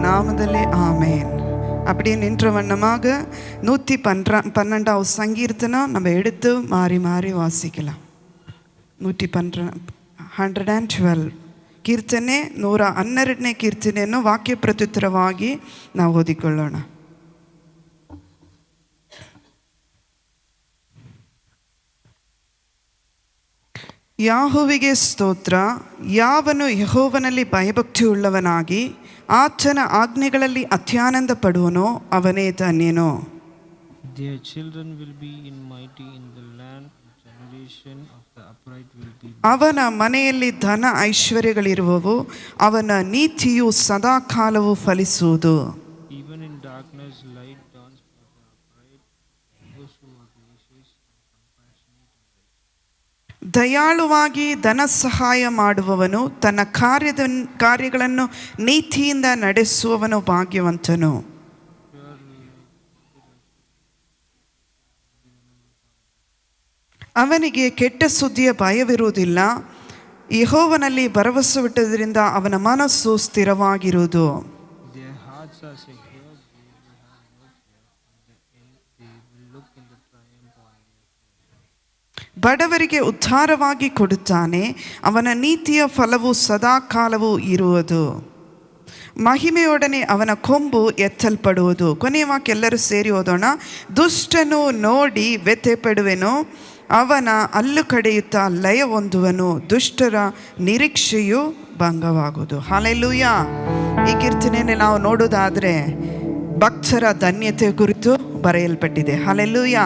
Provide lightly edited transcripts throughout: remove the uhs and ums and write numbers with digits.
நாமத்திலே ஆமேன். அப்படியே நின்ற வண்ணமாக 112 சங்கீர்த்தனம் நம்ம எடுத்து மாறி மாறி வாசிக்கலாம். 112 ಕೀರ್ತನೆ 112ನೇ ಕೀರ್ತನೆಯನ್ನು ವಾಕ್ಯ ಪ್ರತ್ಯುತ್ತರವಾಗಿ ನಾವು ಓದಿಕೊಳ್ಳೋಣ. ಯಾಹೋವನಿಗೆ ಸ್ತೋತ್ರ. ಯಾವನು ಯೆಹೋವನಲ್ಲಿ ಭಯಭಕ್ತಿಯುಳ್ಳವನಾಗಿ ಆತನ ಆಜ್ಞೆಗಳಲ್ಲಿ ಅತ್ಯಾನಂದ ಪಡುವನೋ ಅವನೇ ಧನ್ಯನು. Their children will be mighty in the land, generation of the upright will be. ಅವನ ಮನೆಯಲ್ಲಿ ಧನ ಐಶ್ವರ್ಯಗಳಿರುವವು, ಅವನ ನೀತಿಯು ಸದಾಕಾಲವೂ ಫಲಿಸುವುದು. Even in darkness light dawns for the upright, those who are gracious and compassionate. ದಯಾಳುವಾಗಿ ಧನ ಸಹಾಯ ಮಾಡುವವನು, ತನ್ನ ಕಾರ್ಯಗಳನ್ನು ನೀತಿಯಿಂದ ನಡೆಸುವವನು ಭಾಗ್ಯವಂತನು. ಅವನಿಗೆ ಕೆಟ್ಟ ಸುದ್ದಿಯ ಭಯವಿರುವುದಿಲ್ಲ. ಯೆಹೋವನಲ್ಲಿ ಭರವಸವಿಟ್ಟುದರಿಂದ ಅವನ ಮನಸ್ಸು ಸ್ಥಿರವಾಗಿರುವುದು. Their hearts are secure, they will have no fear. In the end they will look in the triumph on it. ಬಡವರಿಗೆ ಉದ್ಧಾರವಾಗಿ ಕೊಡುತ್ತಾನೆ, ಅವನ ನೀತಿಯ ಫಲವು ಸದಾಕಾಲವೂ ಇರುವುದು. ಮಹಿಮೆಯೊಡನೆ ಅವನ ಕೊಂಬು ಎತ್ತಲ್ಪಡುವುದು. ಕೊನೆಯ ವಾಕ್ಯ ಎಲ್ಲರೂ ಸೇರಿ ಓದೋಣ. ದುಷ್ಟನು ನೋಡಿ ವ್ಯಥೆಪಡುವೆನು, ಅವನ ಹಲ್ಲು ಕಡಿಯುತ್ತಾ ಲಯ ಹೊಂದುವನು, ದುಷ್ಟರ ನಿರೀಕ್ಷೆಯು ಭಂಗವಾಗುವುದು. ಹಲ್ಲೆಲೂಯಾ. ಈ ಕೀರ್ತನೆಯನ್ನು ನಾವು ನೋಡೋದಾದರೆ ಭಕ್ತರ ಧನ್ಯತೆ ಕುರಿತು ಬರೆಯಲ್ಪಟ್ಟಿದೆ. ಹಲ್ಲೆಲೂಯಾ.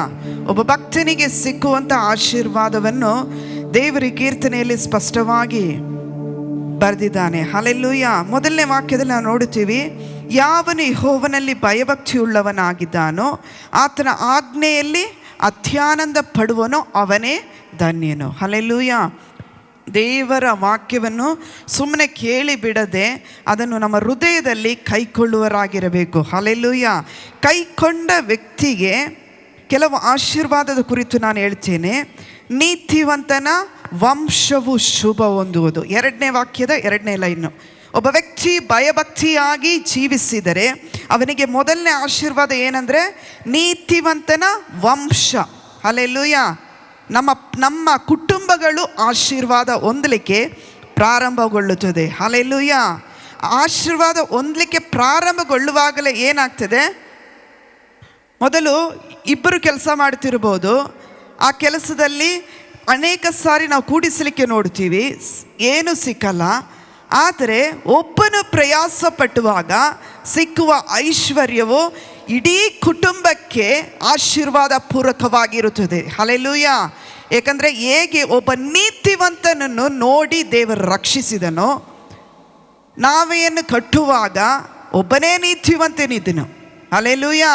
ಒಬ್ಬ ಭಕ್ತನಿಗೆ ಸಿಕ್ಕುವಂಥ ಆಶೀರ್ವಾದವನ್ನು ದೇವರ ಕೀರ್ತನೆಯಲ್ಲಿ ಸ್ಪಷ್ಟವಾಗಿ ಬರೆದಿದ್ದಾನೆ. ಹಲ್ಲೆಲೂಯಾ. ಮೊದಲನೇ ವಾಕ್ಯದಲ್ಲಿ ನಾವು ನೋಡುತ್ತೀವಿ, ಯಾವನು ಯೆಹೋವನಲ್ಲಿ ಭಯಭಕ್ತಿಯುಳ್ಳವನಾಗಿದ್ದಾನೋ ಆತನ ಆಜ್ಞೆಯಲ್ಲಿ ಅತ್ಯಾನಂದ ಪಡುವನೋ ಅವನೇ ಧನ್ಯನು. ಹಲ್ಲೆಲೂಯಾ. ದೇವರ ವಾಕ್ಯವನ್ನು ಸುಮ್ಮನೆ ಕೇಳಿ ಬಿಡದೆ ಅದನ್ನು ನಮ್ಮ ಹೃದಯದಲ್ಲಿ ಕೈಕೊಳ್ಳುವರಾಗಿರಬೇಕು. ಹಲ್ಲೆಲೂಯಾ. ಕೈಕೊಂಡ ವ್ಯಕ್ತಿಗೆ ಕೆಲವು ಆಶೀರ್ವಾದದ ಕುರಿತು ನಾನು ಹೇಳ್ತೇನೆ. ನೀತಿವಂತನ ವಂಶವು ಶುಭ ಹೊಂದುವುದು. 2ನೇ ವಾಕ್ಯದ 2ನೇ ಲೈನು. ಒಬ್ಬ ವ್ಯಕ್ತಿ ಭಯಭಕ್ತಿಯಾಗಿ ಜೀವಿಸಿದರೆ ಅವನಿಗೆ ಮೊದಲನೇ ಆಶೀರ್ವಾದ ಏನಂದರೆ ನೀತಿವಂತನ ವಂಶ. ಹಲ್ಲೆಲೂಯಾ. ನಮ್ಮ ಕುಟುಂಬಗಳು ಆಶೀರ್ವಾದ ಹೊಂದಲಿಕ್ಕೆ ಪ್ರಾರಂಭಗೊಳ್ಳುತ್ತದೆ. ಹಲ್ಲೆಲೂಯಾ. ಆಶೀರ್ವಾದ ಹೊಂದಲಿಕ್ಕೆ ಪ್ರಾರಂಭಗೊಳ್ಳುವಾಗಲೇ ಏನಾಗ್ತದೆ, ಮೊದಲು ಇಬ್ಬರು ಕೆಲಸ ಮಾಡ್ತಿರ್ಬೋದು. ಆ ಕೆಲಸದಲ್ಲಿ ಅನೇಕ ಸಾರಿ ನಾವು ಕೂಡಿಸಲಿಕ್ಕೆ ನೋಡ್ತೀವಿ, ಏನೂ ಸಿಕ್ಕಲ್ಲ. ಆದರೆ ಒಬ್ಬನು ಪ್ರಯಾಸ ಪಟ್ಟುವಾಗ ಸಿಕ್ಕುವ ಐಶ್ವರ್ಯವು ಇಡೀ ಕುಟುಂಬಕ್ಕೆ ಆಶೀರ್ವಾದ ಪೂರಕವಾಗಿರುತ್ತದೆ. ಹಲ್ಲೆಲೂಯಾ. ಏಕೆಂದರೆ ಹೇಗೆ ಒಬ್ಬ ನೀತಿವಂತನನ್ನು ನೋಡಿ ದೇವರು ರಕ್ಷಿಸಿದನೋ, ನಾವೇನು ಕಟ್ಟುವಾಗ ಒಬ್ಬನೇ ನೀತಿವಂತನಿದ್ದನು. ಹಲ್ಲೆಲೂಯಾ.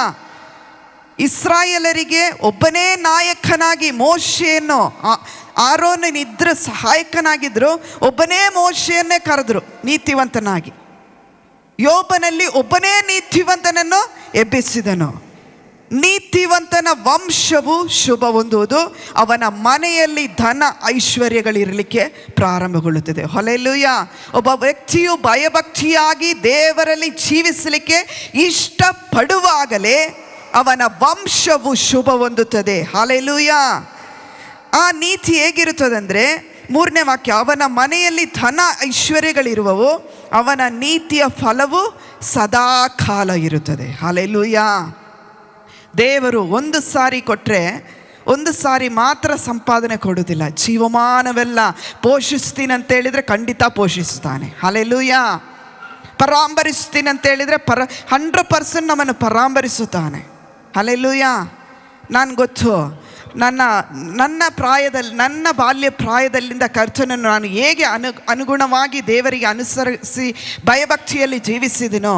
ಇಸ್ರಾಯೇಲರಿಗೆ ಒಬ್ಬನೇ ನಾಯಕನಾಗಿ ಮೋಶೆಯನ್ನು, ಆರೋನನಿದ್ರ ಸಹಾಯಕನಾಗಿದ್ದರು, ಒಬ್ಬನೇ ಮೋಶೆಯನ್ನೇ ಕರೆದ್ರು ನೀತಿವಂತನಾಗಿ. ಯೋಬನಲ್ಲಿ ಒಬ್ಬನೇ ನೀತಿವಂತನನ್ನು ಎಬ್ಬಿಸಿದನು. ನೀತಿವಂತನ ವಂಶವು ಶುಭ ಹೊಂದುವುದು, ಅವನ ಮನೆಯಲ್ಲಿ ಧನ ಐಶ್ವರ್ಯಗಳಿರಲಿಕ್ಕೆ ಪ್ರಾರಂಭಗೊಳ್ಳುತ್ತದೆ. ಹಲ್ಲೆಲೂಯಾ. ಒಬ್ಬ ವ್ಯಕ್ತಿಯು ಭಯಭಕ್ತಿಯಾಗಿ ದೇವರಲ್ಲಿ ಜೀವಿಸಲಿಕ್ಕೆ ಇಷ್ಟಪಡುವಾಗಲೇ ಅವನ ವಂಶವು ಶುಭ ಹೊಂದುತ್ತದೆ. ಹಲ್ಲೆಲೂಯಾ. ಆ ನೀತಿ ಹೇಗಿರುತ್ತದಂದರೆ 3ನೇ ವಾಕ್ಯ, ಅವನ ಮನೆಯಲ್ಲಿ ಧನ ಐಶ್ವರ್ಯಗಳಿರುವವು, ಅವನ ನೀತಿಯ ಫಲವು ಸದಾಕಾಲ ಇರುತ್ತದೆ. ಹಲ್ಲೆಲೂಯಾ. ದೇವರು ಒಂದು ಸಾರಿ ಕೊಟ್ಟರೆ ಒಂದು ಸಾರಿ ಮಾತ್ರ ಸಂಪಾದನೆ ಕೊಡೋದಿಲ್ಲ. ಜೀವಮಾನವೆಲ್ಲ ಪೋಷಿಸ್ತೀನಿ ಅಂತ ಹೇಳಿದರೆ ಖಂಡಿತ ಪೋಷಿಸ್ತಾನೆ. ಹಲ್ಲೆಲೂಯಾ. ಪರಾಂಬರಿಸ್ತೀನಿ ಅಂತ ಹೇಳಿದರೆ 100% ನಮ್ಮನ್ನು ಪರಾಂಬರಿಸುತ್ತಾನೆ. ಹಲ್ಲೆಲೂಯಾ. ನಾನು ಗೊತ್ತು, ನನ್ನ ಪ್ರಾಯದಲ್ಲಿ, ನನ್ನ ಬಾಲ್ಯ ಪ್ರಾಯದಲ್ಲಿಂದ ಕರ್ತನನ್ನು ನಾನು ಹೇಗೆ ಅನುಗುಣವಾಗಿ ದೇವರಿಗೆ ಅನುಸರಿಸಿ ಭಯಭಕ್ತಿಯಲ್ಲಿ ಜೀವಿಸಿದನೋ,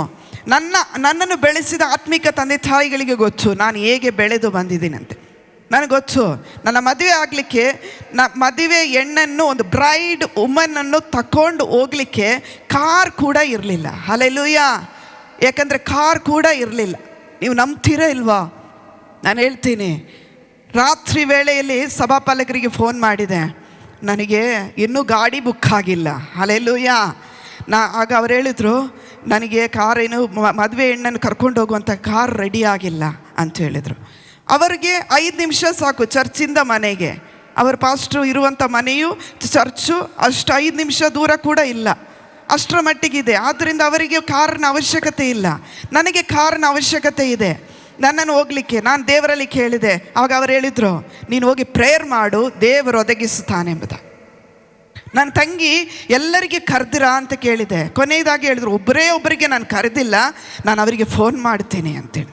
ನನ್ನನ್ನು ಬೆಳೆಸಿದ ಆತ್ಮಿಕ ತಂದೆ ತಾಯಿಗಳಿಗೆ ಗೊತ್ತು ನಾನು ಹೇಗೆ ಬೆಳೆದು ಬಂದಿದ್ದೀನಂತೆ. ನನಗೆ ಗೊತ್ತು, ನನ್ನ ಮದುವೆ ಆಗಲಿಕ್ಕೆ ಮದುವೆ ಹೆಣ್ಣನ್ನು, ಒಂದು ಬ್ರೈಡ್ ವುಮನನ್ನು ತಗೊಂಡು ಹೋಗಲಿಕ್ಕೆ ಕಾರ್ ಕೂಡ ಇರಲಿಲ್ಲ. ಹಲ್ಲೆಲೂಯಾ. ಯಾಕಂದರೆ ಕಾರ್ ಕೂಡ ಇರಲಿಲ್ಲ. ನೀವು ನಂಬ್ತೀರಾ ಇಲ್ವಾ? ನಾನು ಹೇಳ್ತೀನಿ, ರಾತ್ರಿ ವೇಳೆಯಲ್ಲಿ ಸಭಾಪಾಲಕರಿಗೆ ಫೋನ್ ಮಾಡಿದೆ, ನನಗೆ ಇನ್ನೂ ಗಾಡಿ ಬುಕ್ ಆಗಿಲ್ಲ. ಹಲ್ಲೆಲೂಯಾ. ಆಗ ಅವ್ರು ಹೇಳಿದರು, ನನಗೆ ಕಾರೇನು ಮದುವೆ ಹೆಣ್ಣನ್ನು ಕರ್ಕೊಂಡು ಹೋಗುವಂಥ ಕಾರ್ ರೆಡಿ ಆಗಿಲ್ಲ ಅಂತ ಹೇಳಿದರು. ಅವರಿಗೆ 5 ನಿಮಿಷ ಸಾಕು ಚರ್ಚಿಂದ ಮನೆಗೆ. ಅವರ ಪಾಸ್ಟ್ರು ಇರುವಂಥ ಮನೆಯು ಚರ್ಚು ಅಷ್ಟು 5 ನಿಮಿಷ ದೂರ ಕೂಡ ಇಲ್ಲ, ಅಷ್ಟರ ಮಟ್ಟಿಗಿದೆ. ಆದ್ದರಿಂದ ಅವರಿಗೆ ಕಾರಿನ ಅವಶ್ಯಕತೆ ಇಲ್ಲ. ನನಗೆ ಕಾರಿನ ಅವಶ್ಯಕತೆ ಇದೆ ನನ್ನನ್ನು ಹೋಗಲಿಕ್ಕೆ. ನಾನು ದೇವರಲ್ಲಿ ಕೇಳಿದೆ. ಆವಾಗ ಅವರು ಹೇಳಿದರು, ನೀನು ಹೋಗಿ ಪ್ರೇಯರ್ ಮಾಡು, ದೇವರು ಒದಗಿಸುತ್ತಾನೆ ಎಂಬುದ. ನನ್ನ ತಂಗಿ ಎಲ್ಲರಿಗೆ ಕರೆದಿರಾ ಅಂತ ಕೇಳಿದೆ. ಕೊನೆಯದಾಗಿ ಹೇಳಿದ್ರು, ಒಬ್ಬರಿಗೆ ನಾನು ಕರೆದಿಲ್ಲ, ನಾನು ಅವರಿಗೆ ಫೋನ್ ಮಾಡ್ತೀನಿ ಅಂತೇಳಿ.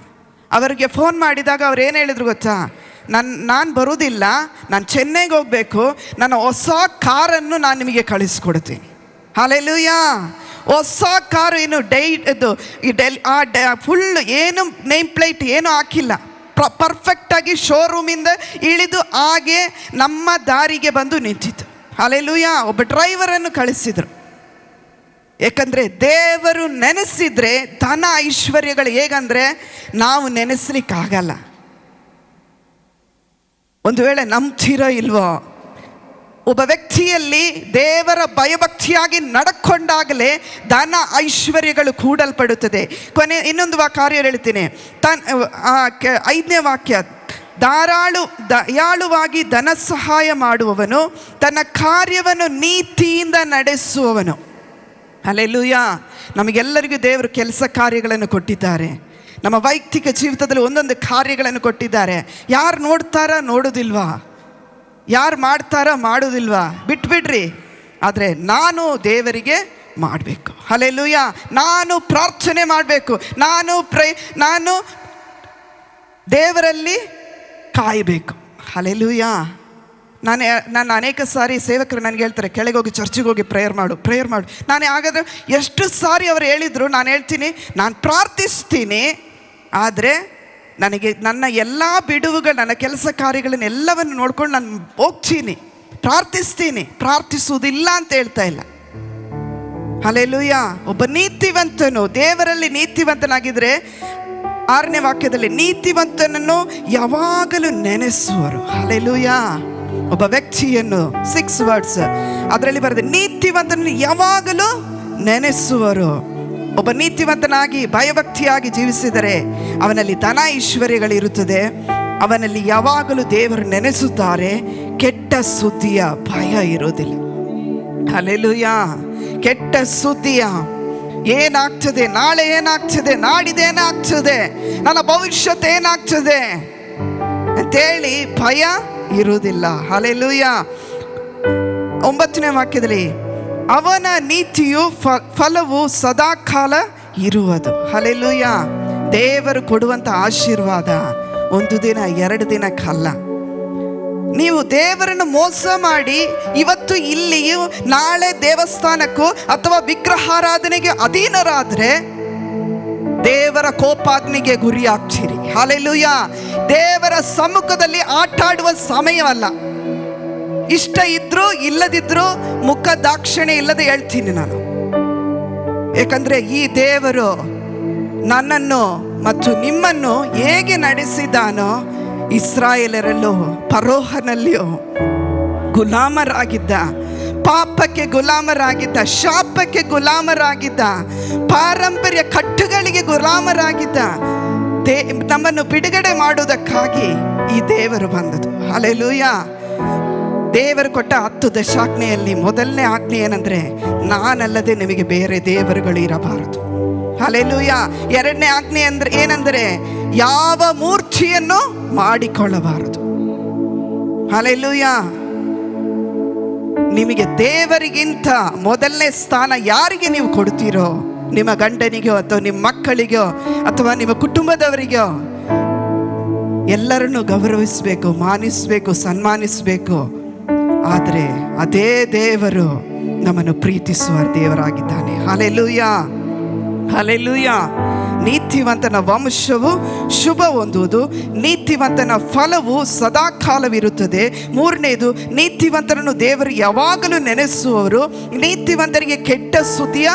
ಅವರಿಗೆ ಫೋನ್ ಮಾಡಿದಾಗ ಅವ್ರು ಏನು ಹೇಳಿದ್ರು ಗೊತ್ತಾ, ನಾನು ಬರೋದಿಲ್ಲ, ನಾನು ಚೆನ್ನೈಗೆ ಹೋಗಬೇಕು, ನನ್ನ ಹೊಸ ಕಾರನ್ನು ನಾನು ನಿಮಗೆ ಕಳಿಸ್ಕೊಡ್ತೀನಿ. ಹಲ್ಲೆಲೂಯಾ. ಹೊಸ ಕಾರು, ಏನು ಫುಲ್ ಏನು ನೇಮ್ ಪ್ಲೇಟ್ ಏನು ಹಾಕಿಲ್ಲ, ಪರ್ಫೆಕ್ಟಾಗಿ ಶೋರೂಮಿಂದ ಇಳಿದು ಹಾಗೆ ನಮ್ಮ ದಾರಿಗೆ ಬಂದು ನಿಂತಿತ್ತು. ಹಲ್ಲೆಲೂಯಾ. ಒಬ್ಬ ಡ್ರೈವರನ್ನು ಕಳಿಸಿದರು. ಏಕೆಂದರೆ ದೇವರು ನೆನೆಸಿದರೆ ಧನ ಐಶ್ವರ್ಯಗಳು ಹೇಗಂದರೆ ನಾವು ನೆನೆಸ್ಲಿಕ್ಕಾಗಲ್ಲ. ಒಂದು ವೇಳೆ ನಂಬ್ತಿರೋ ಇಲ್ವೋ, ಒಬ್ಬ ವ್ಯಕ್ತಿಯಲ್ಲಿ ದೇವರ ಭಯಭಕ್ತಿಯಾಗಿ ನಡ್ಕೊಂಡಾಗಲೇ ಧನ ಐಶ್ವರ್ಯಗಳು ಕೂಡಲ್ಪಡುತ್ತದೆ. ಇನ್ನೊಂದು ಕಾರ್ಯ ಹೇಳ್ತೀನಿ, 5ನೇ ವಾಕ್ಯ, ದಯಾಳುವಾಗಿ ಧನ ಸಹಾಯ ಮಾಡುವವನು ತನ್ನ ಕಾರ್ಯವನ್ನು ನೀತಿಯಿಂದ ನಡೆಸುವವನು. ಹಲ್ಲೆಲೂಯಾ. ನಮಗೆಲ್ಲರಿಗೂ ದೇವರು ಕೆಲಸ ಕಾರ್ಯಗಳನ್ನು ಕೊಟ್ಟಿದ್ದಾರೆ. ನಮ್ಮ ವೈಯಕ್ತಿಕ ಜೀವಿತದಲ್ಲಿ ಒಂದೊಂದು ಕಾರ್ಯಗಳನ್ನು ಕೊಟ್ಟಿದ್ದಾರೆ. ಯಾರು ನೋಡ್ತಾರಾ ನೋಡೋದಿಲ್ವಾ, ಯಾರು ಮಾಡ್ತಾರಾ ಮಾಡೋದಿಲ್ವಾ, ಬಿಟ್ಬಿಡ್ರಿ. ಆದರೆ ನಾನು ದೇವರಿಗೆ ಮಾಡಬೇಕು. ಹಲ್ಲೆಲೂಯಾ. ನಾನು ಪ್ರಾರ್ಥನೆ ಮಾಡಬೇಕು, ನಾನು ದೇವರಲ್ಲಿ ಕಾಯಬೇಕು. ಹಲ್ಲೆಲೂಯಾ. ನಾನು ಅನೇಕ ಸಾರಿ ಸೇವಕರು ನನಗೆ ಹೇಳ್ತಾರೆ, ಕೆಳಗೆ ಹೋಗಿ ಚರ್ಚಿಗೆ ಹೋಗಿ ಪ್ರೇಯರ್ ಮಾಡು. ನಾನು ಹಾಗಾದರೆ ಎಷ್ಟು ಸಾರಿ ಅವರು ಹೇಳಿದರು, ನಾನು ಹೇಳ್ತೀನಿ, ನಾನು ಪ್ರಾರ್ಥಿಸ್ತೀನಿ, ಆದರೆ ನನಗೆ ನನ್ನ ಎಲ್ಲ ಬಿಡುವುಗಳು, ನನ್ನ ಕೆಲಸ ಕಾರ್ಯಗಳನ್ನು ಎಲ್ಲವನ್ನು ನೋಡ್ಕೊಂಡು ನಾನು ಹೋಗ್ತೀನಿ, ಪ್ರಾರ್ಥಿಸ್ತೀನಿ. ಪ್ರಾರ್ಥಿಸುವುದಿಲ್ಲ ಅಂತ ಹೇಳ್ತಾ ಇಲ್ಲ. ಹಲ್ಲೆಲೂಯಾ. ಒಬ್ಬ ನೀತಿವಂತನು ದೇವರಲ್ಲಿ ನೀತಿವಂತನಾಗಿದ್ದರೆ 6ನೇ ವಾಕ್ಯದಲ್ಲಿ ನೀತಿವಂತನನ್ನು ಯಾವಾಗಲೂ ನೆನೆಸುವರು. ಹಲ್ಲೆಲೂಯಾ. ಒಬ್ಬ ವ್ಯಕ್ತಿಯನ್ನು 6 ವರ್ಡ್ಸ್ ಅದರಲ್ಲಿ ಬರೆದ, ನೀತಿವಂತನನ್ನು ಯಾವಾಗಲೂ ನೆನೆಸುವರು. ಒಬ್ಬ ನೀತಿವಂತನಾಗಿ ಭಯಭಕ್ತಿಯಾಗಿ ಜೀವಿಸಿದರೆ ಅವನಲ್ಲಿ ಧನ ಐಶ್ವರ್ಯಗಳಿರುತ್ತದೆ. ಅವನಲ್ಲಿ ಯಾವಾಗಲೂ ದೇವರು ನೆನೆಸುತ್ತಾರೆ. ಕೆಟ್ಟ ಸುದ್ದಿಯ ಭಯ ಇರೋದಿಲ್ಲ. ಹಲ್ಲೆಲೂಯಾ. ಕೆಟ್ಟ ಸುದ್ದಿಯ ಏನಾಗ್ತದೆ, ನಾಳೆ ಏನಾಗ್ತದೆ, ನಾಡಿದ್ದೇನಾಗ್ತದೆ, ನನ್ನ ಭವಿಷ್ಯತ್ ಏನಾಗ್ತದೆ ಅಂತೇಳಿ ಭಯ ಇರುವುದಿಲ್ಲ. ಹಲ್ಲೆಲೂಯಾ. 9ನೇ ವಾಕ್ಯದಲ್ಲಿ, ಅವನ ನೀತಿಯು ಫಲವು ಸದಾಕಾಲ ಇರುವುದು. ಹಲ್ಲೆಲೂಯಾ. ದೇವರು ಕೊಡುವಂಥ ಆಶೀರ್ವಾದ 1 ದಿನ 2 ದಿನಕ್ಕಲ್ಲ. ನೀವು ದೇವರನ್ನು ಮೋಸ ಮಾಡಿ ಇವತ್ತು ಇಲ್ಲಿಯೂ ನಾಳೆ ದೇವಸ್ಥಾನಕ್ಕೂ ಅಥವಾ ವಿಗ್ರಹಾರಾಧನೆಗೆ ಅಧೀನರಾದರೆ ದೇವರ ಕೋಪಾಗ್ನಿಗೆ ಗುರಿ ಆಗ್ತೀರಿ. ಹಲ್ಲೆಲೂಯಾ. ದೇವರ ಸಮ್ಮುಖದಲ್ಲಿ ಆಟಾಡುವ ಸಮಯವಲ್ಲ. ಇಷ್ಟ ಇದ್ರೂ ಇಲ್ಲದಿದ್ರೂ ಮುಖ ದಾಕ್ಷಿಣ್ಯ ಇಲ್ಲದೆ ಹೇಳ್ತೀನಿ ನಾನು. ಏಕೆಂದರೆ ಈ ದೇವರು ನನ್ನನ್ನು ಮತ್ತು ನಿಮ್ಮನ್ನು ಹೇಗೆ ನಡೆಸಿದಾನೋ, ಇಸ್ರಾಯೇಲರಲ್ಲೂ ಫರೋಹನಲ್ಲಿಯೂ ಗುಲಾಮರಾಗಿದ್ದ, ಪಾಪಕ್ಕೆ ಗುಲಾಮರಾಗಿದ್ದ, ಶಾಪಕ್ಕೆ ಗುಲಾಮರಾಗಿದ್ದ, ಪಾರಂಪರ್ಯ ಕಟ್ಟುಗಳಿಗೆ ಗುಲಾಮರಾಗಿದ್ದ ನಮ್ಮನ್ನು ಬಿಡುಗಡೆ ಮಾಡುವುದಕ್ಕಾಗಿ ಈ ದೇವರು ಬಂದದ್ದು. ಹಲ್ಲೆಲೂಯಾ. ದೇವರು ಕೊಟ್ಟ 10 ದಶಾಜ್ಞೆಯಲ್ಲಿ ಮೊದಲನೇ ಆಜ್ಞೆ ಏನಂದರೆ, ನಾನಲ್ಲದೆ ನಿಮಗೆ ಬೇರೆ ದೇವರುಗಳು ಇರಬಾರದು. ಹಲ್ಲೆಲೂಯಾ. 2ನೇ ಆಜ್ಞೆ ಏನಂದರೆ, ಯಾವ ಮೂರ್ತಿಯನ್ನು ಮಾಡಿಕೊಳ್ಳಬಾರದು. ಹಲ್ಲೆಲೂಯಾ. ನಿಮಗೆ ದೇವರಿಗಿಂತ ಮೊದಲನೇ ಸ್ಥಾನ ಯಾರಿಗೆ ನೀವು ಕೊಡ್ತೀರೋ, ನಿಮ್ಮ ಗಂಡನಿಗೋ ಅಥವಾ ನಿಮ್ಮ ಮಕ್ಕಳಿಗೋ ಅಥವಾ ನಿಮ್ಮ ಕುಟುಂಬದವರಿಗೋ, ಎಲ್ಲರನ್ನು ಗೌರವಿಸಬೇಕು, ಮಾನಿಸಬೇಕು, ಸನ್ಮಾನಿಸಬೇಕು. ಆದರೆ ಅದೇ ದೇವರು ನಮ್ಮನ್ನು ಪ್ರೀತಿಸುವ ದೇವರಾಗಿದ್ದಾನೆ. ಹಲ್ಲೆಲೂಯಾ. ಹಲ್ಲೆಲೂಯಾ. ನೀತಿವಂತನ ವಂಶವು ಶುಭ ಹೊಂದುವುದು, ನೀತಿವಂತನ ಫಲವು ಸದಾಕಾಲವಿರುತ್ತದೆ. 3ನೇದು, ನೀತಿವಂತರನ್ನು ದೇವರು ಯಾವಾಗಲೂ ನೆನೆಸುವವರು. ನೀತಿವಂತರಿಗೆ ಕೆಟ್ಟ ಸುದ್ದಿಯ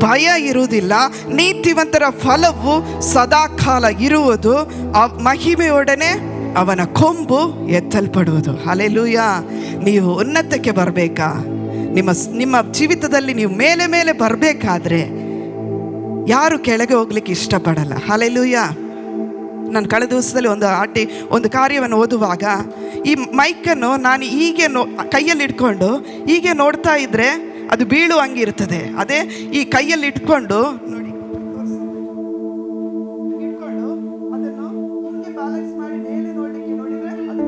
ಭಯ ಇರುವುದಿಲ್ಲ. ನೀತಿವಂತರ ಫಲವು ಸದಾಕಾಲ ಇರುವುದು. ಮಹಿಮೆಯೊಡನೆ ಅವನ ಕೊಂಬು ಎತ್ತಲ್ಪಡುವುದು. ಹಲ್ಲೆಲೂಯಾ. ನೀವು ಉನ್ನತಕ್ಕೆ ಬರಬೇಕಾ, ನಿಮ್ಮ ಜೀವಿತದಲ್ಲಿ ನೀವು ಮೇಲೆ ಮೇಲೆ ಬರಬೇಕಾದ್ರೆ ಯಾರು ಕೆಳಗೆ ಹೋಗ್ಲಿಕ್ಕೆ ಇಷ್ಟಪಡಲ್ಲ. ಹಲ್ಲೆಲೂಯ. ನಾನು ಕಳೆದ ದಿವಸದಲ್ಲಿ ಒಂದು ಕಾರ್ಯವನ್ನು ಓದುವಾಗ ಈ ಮೈಕನ್ನು ನಾನು ಹೀಗೆ ಕೈಯಲ್ಲಿ ಇಟ್ಕೊಂಡು ಹೀಗೆ ನೋಡ್ತಾ ಇದ್ದರೆ ಅದು ಬೀಳುವಂಗಿರ್ತದೆ. ಅದೇ ಈ ಕೈಯಲ್ಲಿ ಇಟ್ಕೊಂಡು ನೋಡಿ, ಇಟ್ಕೊಂಡು ಅದನ್ನು ಹಿಂಗೆ ಬ್ಯಾಲೆನ್ಸ್ ಮಾಡಿ ಮೇಲೆ ನೋಡಲಿಕ್ಕೆ ನೋಡಿದರೆ ಅದು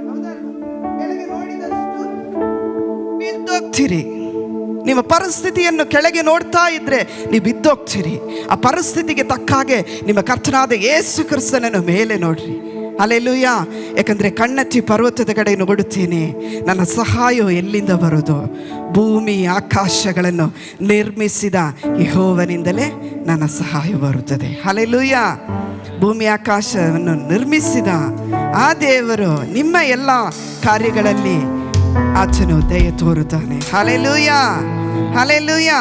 ಹೌದಲ್ಲ, ಕೆಳಗೆ ನೋಡಿದಷ್ಟು ಬಿದ್ದೋಗ್ತೀರಿ. ನಿಮ್ಮ ಪರಿಸ್ಥಿತಿಯನ್ನು ಕೆಳಗೆ ನೋಡ್ತಾ ಇದ್ರೆ ನೀವು ಬಿದ್ದೋಗ್ತೀರಿ. ಆ ಪರಿಸ್ಥಿತಿಗೆ ತಕ್ಕ ಹಾಗೆ ನಿಮ್ಮ ಕರ್ತನಾದ ಯೇಸು ಕ್ರಿಸ್ತನನ್ನು ಮೇಲೆ ನೋಡ್ರಿ. ಹಲ್ಲೆಲೂಯ. ಯಾಕಂದರೆ ಕಣ್ಣೆತ್ತಿ ಪರ್ವತದ ಕಡೆ ನೋಡುತ್ತೇನೆ, ನನ್ನ ಸಹಾಯವು ಎಲ್ಲಿಂದ ಬರೋದು? ಭೂಮಿ ಆಕಾಶಗಳನ್ನು ನಿರ್ಮಿಸಿದ ಯೆಹೋವನಿಂದಲೇ ನನ್ನ ಸಹಾಯ ಬರುತ್ತದೆ. ಹಲ್ಲೆಲೂಯ. ಭೂಮಿ ಆಕಾಶವನ್ನು ನಿರ್ಮಿಸಿದ ಆ ದೇವರು ನಿಮ್ಮ ಎಲ್ಲ ಕಾರ್ಯಗಳಲ್ಲಿ ಆತನು ದಯೆ ತೋರುತ್ತಾನೆ. Hallelujah, hallelujah.